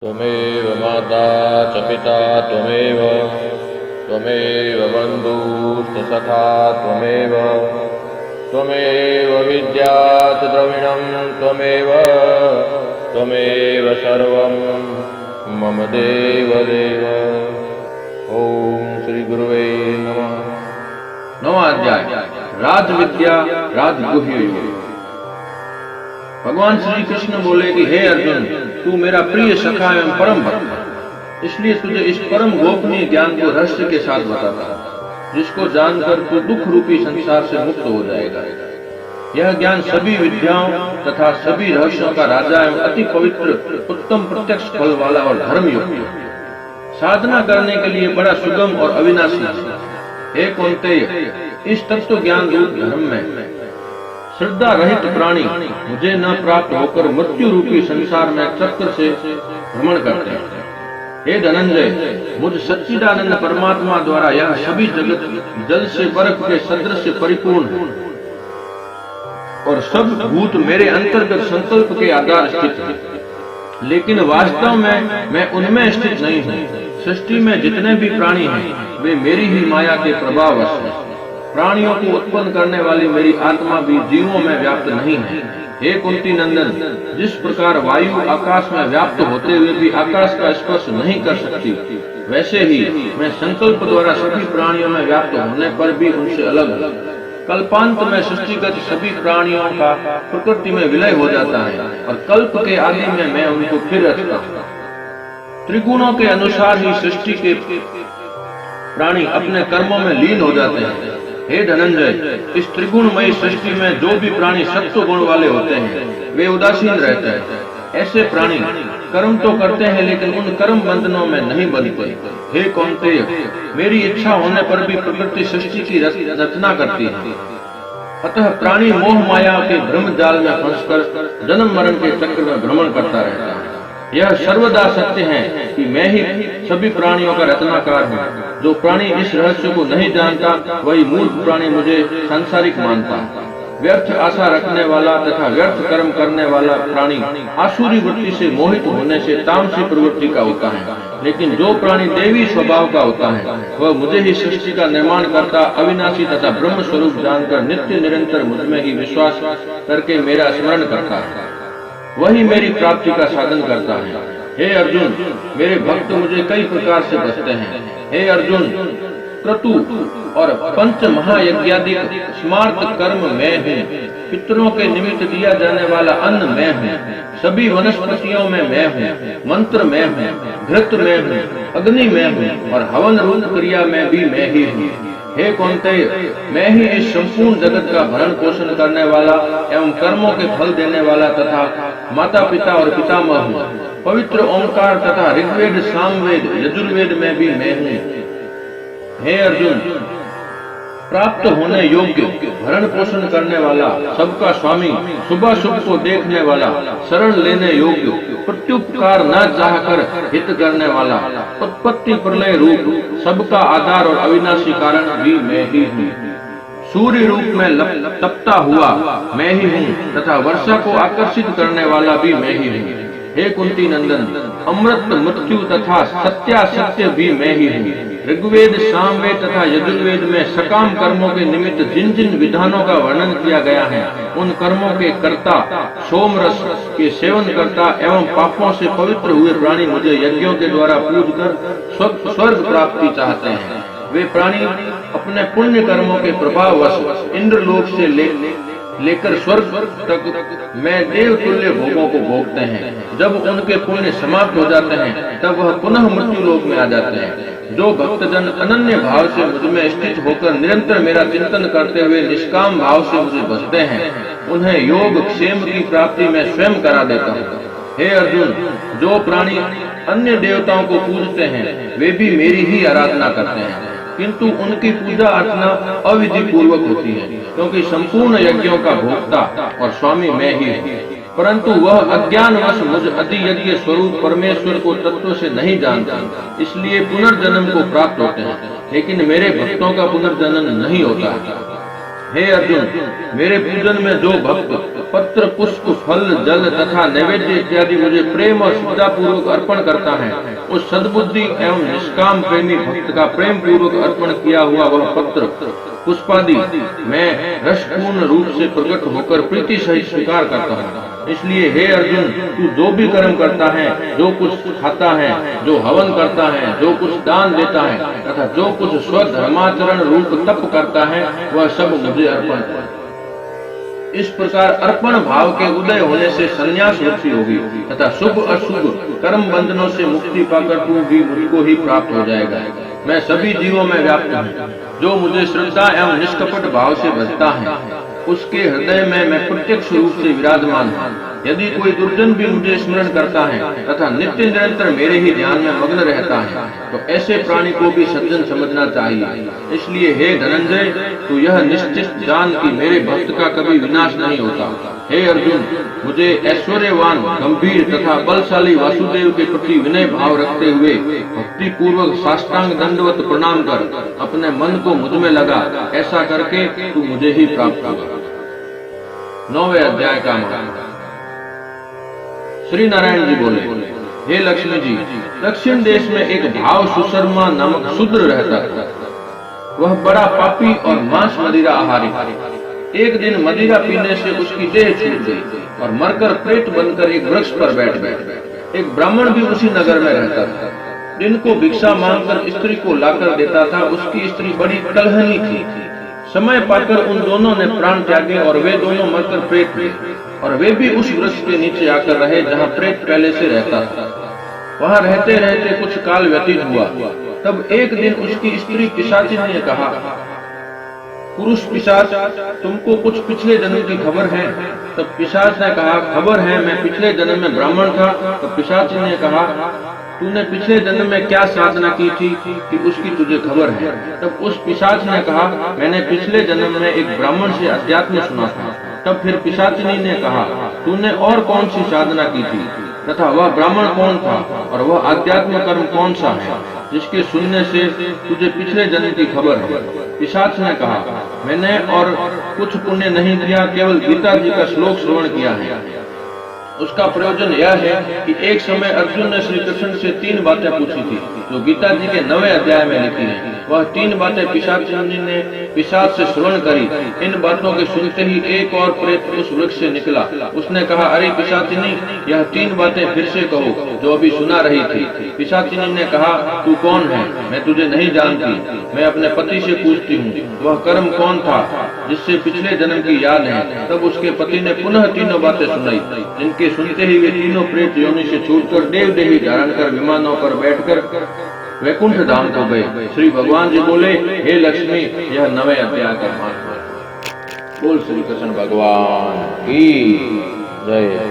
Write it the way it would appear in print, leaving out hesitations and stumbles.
त्वमेव माता च पिता त्वमेव बन्धुश्च सखा त्वमेव विद्या च द्रविणं त्वमेव सर्वं मम देवदेव। ओम श्री गुरुवे नमः। नवा अध्याय राजविद्या राजगुह्य योग। भगवान श्री कृष्ण बोले कि हे अर्जुन, तू मेरा प्रिय सखा एवं परम भक्त है, इसलिए तुझे इस परम गोपनीय ज्ञान को रहस्य के साथ बताता हूं, जिसको जानकर तू दुख रूपी संसार से मुक्त हो जाएगा। यह ज्ञान सभी विद्याओं तथा सभी रहस्यों का राजा एवं अति पवित्र उत्तम प्रत्यक्ष फल वाला और धर्म युक्त है। साधना करने के लिए बड़ा सुगम और अविनाशी है। हे कौन्तेय, इस तत्व ज्ञान रूप धर्म में श्रद्धा रहित प्राणी मुझे न प्राप्त होकर मृत्यु रूपी संसार में चक्र से भ्रमण करते हैं। हे धनंजय, मुझ सच्चिदानंद परमात्मा द्वारा यह सभी जगत जल से बर्फ के सदृश परिपूर्ण है और सब भूत मेरे अंतर्गत संकल्प के आधार स्थित है, लेकिन वास्तव में मैं उनमें स्थित नहीं हूँ। सृष्टि में जितने भी प्राणी हैं वे मेरी ही माया के प्रभाववश हैं। प्राणियों को उत्पन्न करने वाली मेरी आत्मा भी जीवों में व्याप्त नहीं है। हे कुंती नंदन, जिस प्रकार वायु आकाश में व्याप्त होते हुए भी आकाश का स्पर्श नहीं कर सकती, वैसे ही मैं संकल्प द्वारा सभी प्राणियों में व्याप्त होने पर भी उनसे अलग हूँ। कल्पांत में सृष्टिगत सभी प्राणियों का प्रकृति में विलय हो जाता है और कल्प के आदि में मैं उनको फिर रचता हूँ। त्रिगुणों के अनुसार ही सृष्टि के प्राणी अपने कर्मों में लीन हो जाते हैं। हे धनंजय, इस त्रिगुणमयी सृष्टि में जो भी प्राणी सत्व गुण वाले होते हैं वे उदासीन रहते हैं। ऐसे प्राणी कर्म तो करते हैं लेकिन उन कर्म बंधनों में नहीं बंधते। हे कौन्तेय, मेरी इच्छा होने पर भी प्रकृति सृष्टि की रचना करती है। अतः प्राणी मोह माया के भ्रम जाल में फंसकर जन्म मरण के चक्र में भ्रमण करता रहता है। यह सर्वदा सत्य है कि मैं ही सभी प्राणियों का रचनाकार हूँ। जो प्राणी इस रहस्य को नहीं जानता वही मूर्ख प्राणी मुझे सांसारिक मानता है। व्यर्थ आशा रखने वाला तथा व्यर्थ कर्म करने वाला प्राणी आसुरी वृत्ति से मोहित होने से तामसी प्रवृत्ति का होता है, लेकिन जो प्राणी देवी स्वभाव का होता है वह मुझे ही सृष्टि का निर्माण करता अविनाशी तथा ब्रह्म स्वरूप जानकर नित्य निरंतर मुझ में ही विश्वास करके मेरा स्मरण करता है, वही मेरी प्राप्ति का साधन करता है। हे अर्जुन, मेरे भक्त मुझे कई प्रकार से बसते हैं। हे अर्जुन, क्रतु और पंच महायज्ञादि स्मार्त कर्म मैं हूँ। पितरों के निमित्त दिया जाने वाला अन्न मैं हूँ। सभी वनस्पतियों में मैं हूँ। मंत्र मैं हूँ, घृत मैं हूँ, अग्नि मैं हूँ और हवन रूप क्रिया में भी मैं ही हूँ। हे कौन्तेय, मैं ही इस संपूर्ण जगत का भरण पोषण करने वाला एवं कर्मों के फल देने वाला तथा माता पिता और पितामह हूँ। पवित्र ओंकार तथा ऋग्वेद, सामवेद, यजुर्वेद में भी मैं हूँ। हे अर्जुन, प्राप्त होने योग्य, भरण पोषण करने वाला, सबका स्वामी, शुभ शुभ को देखने वाला, शरण लेने योग्य, प्रत्युपकार न चाहकर हित करने वाला, उत्पत्ति प्रलय रूप, सबका आधार और अविनाशी कारण भी मैं ही हूँ। सूर्य रूप में तपता हुआ मैं ही हूँ तथा वर्षा को आकर्षित करने वाला भी मैं ही हूँ। हे कुंती नंदन, अमृत, मृत्यु तथा सत्यासत्य भी मैं ही हूँ। ऋग्वेद, सामवेद तथा यजुर्वेद में सकाम कर्मों के निमित्त जिन जिन विधानों का वर्णन किया गया है उन कर्मों के कर्ता, सोम रस के सेवन करता एवं पापों से पवित्र हुए प्राणी मुझे यज्ञों के द्वारा पूज कर स्वर्ग प्राप्ति चाहते हैं। वे प्राणी अपने पुण्य कर्मों के प्रभाववश इंद्रलोक से लेकर स्वर्ग तक मैं देव तुल्य भोगों को भोगते हैं। जब उनके पुण्य समाप्त हो जाते हैं तब वह पुनः मृत्यु लोक में आ जाते हैं। जो भक्तजन अनन्य भाव से मुझ में स्थित होकर निरंतर मेरा चिंतन करते हुए निष्काम भाव से मुझे भजते हैं, उन्हें योग क्षेम की प्राप्ति में स्वयं करा देता हूँ। हे अर्जुन, जो प्राणी अन्य देवताओं को पूजते हैं वे भी मेरी ही आराधना करते हैं, किंतु उनकी पूजा अर्चना अविधि पूर्वक होती है, क्योंकि संपूर्ण यज्ञों का भोक्ता और स्वामी मैं ही हूँ। परंतु वह अज्ञानवश मुझ अधियज्ञ स्वरूप परमेश्वर को तत्व से नहीं जानता, इसलिए पुनर्जन्म को प्राप्त होते हैं, लेकिन मेरे भक्तों का पुनर्जन्म नहीं होता। हे अर्जुन, मेरे पूजन में जो भक्त पत्र, पुष्प, फल, जल तथा नैवेद्य इत्यादि मुझे प्रेम और श्रद्धा पूर्वक अर्पण करता है, उस सद्बुद्धि एवं निष्काम प्रेमी भक्त का प्रेम पूर्वक अर्पण किया हुआ वह पत्र, पुष्पादि मैं रसपूर्ण रूप से प्रकट होकर प्रीति सहित स्वीकार करता हूँ। इसलिए हे अर्जुन, तू जो भी कर्म करता है, जो कुछ खाता है, जो हवन करता है, जो कुछ दान देता है तथा जो कुछ स्वधर्माचरण रूप तप करता है, वह सब मुझे अर्पण कर। इस प्रकार अर्पण भाव के उदय होने से संन्यास रुचि होगी तथा शुभ अशुभ कर्म बंधनों से मुक्ति पाकर तू भी मुझको ही प्राप्त हो जाएगा। मैं सभी जीवों में व्याप्त हूँ। जो मुझे श्रद्धा एवं निष्कपट भाव से भजता है, उसके हृदय में मैं प्रत्यक्ष रूप से विराजमान हूँ। यदि कोई दुर्जन भी मुझे स्मरण करता है तथा नित्य निरंतर मेरे ही ध्यान में मग्न रहता है, तो ऐसे प्राणी को भी सज्जन समझना चाहिए। इसलिए हे धनंजय, तू यह निश्चित जान कि मेरे भक्त का कभी विनाश नहीं होता। हे अर्जुन, मुझे ऐश्वर्यवान, गंभीर तथा बलशाली वासुदेव के प्रति विनय भाव रखते हुए भक्ति पूर्वक साष्टांग दंडवत प्रणाम कर अपने मन को मुझ में लगा। ऐसा करके तू मुझे ही प्राप्त होगा। 9वें अध्याय का महत्व। श्री नारायण जी बोले, हे लक्ष्मी जी, दक्षिण देश में एक भाव सुशर्मा नामक शूद्र रहता था। वह बड़ा पापी और मांस मदिरा आहारी था। एक दिन मदिरा पीने से उसकी देह छूट गई और मरकर प्रेत बनकर एक वृक्ष पर बैठ गया। एक ब्राह्मण भी उसी नगर में रहता था। दिन को भिक्षा मांगकर स्त्री को लाकर देता था। उसकी स्त्री बड़ी कलहनी थी। समय पाकर उन दोनों ने प्राण त्यागे और वे दोनों मरकर प्रेत हुए और वे भी उस वृक्ष के नीचे आकर रहे जहाँ प्रेत पहले से रहता था। वहाँ रहते रहते कुछ काल व्यतीत हुआ। तब एक दिन उसकी स्त्री पिशाचिनी ने कहा, पुरुष पिशाच, तुमको कुछ पिछले जन्म की खबर है? तब पिशाच ने कहा, खबर है, मैं पिछले जन्म में ब्राह्मण था। तब पिशाचिनी ने कहा, तूने पिछले जन्म में क्या साधना की थी कि उसकी तुझे खबर है? तब उस पिशाच ने कहा, मैंने पिछले जन्म में एक ब्राह्मण से अध्यात्म सुना था। तब फिर पिशाचिनी ने कहा, तूने और कौन सी साधना की थी तथा वह ब्राह्मण कौन था और वह आध्यात्म कर्म कौन सा है जिसके सुनने से तुझे पिछले जन्म की खबर है? पिशाच ने कहा, मैंने और कुछ पुण्य नहीं किया, केवल गीता जी का श्लोक श्रवण किया है। उसका प्रयोजन यह है कि एक समय अर्जुन ने श्री कृष्ण से 3 बातें पूछी थी जो गीता जी के 9वें अध्याय में लिखी हैं। वह 3 बातें पिशाचिनी ने पिशाच से श्रवण करी। इन बातों के सुनते ही एक और प्रेत उस वृक्ष से निकला। उसने कहा, अरे पिशाचिनी, यह 3 बातें फिर से कहो जो अभी सुना रही थी। पिशाचिनी ने कहा, तू कौन है? मैं तुझे नहीं जानती। मैं अपने पति से पूछती हूँ, वह कर्म कौन था जिससे पिछले जन्म की याद है? तब उसके पति ने पुनः 3 बातें सुनाई, जिनके सुनते ही वे तीनों प्रेत योनि से छूटकर देव देही धारण कर विमानों पर बैठकर वैकुंठ धाम को गए। श्री भगवान जी बोले, हे लक्ष्मी, यह 9वें अध्याय का महत्व है। बोल श्री कृष्ण भगवान की जय।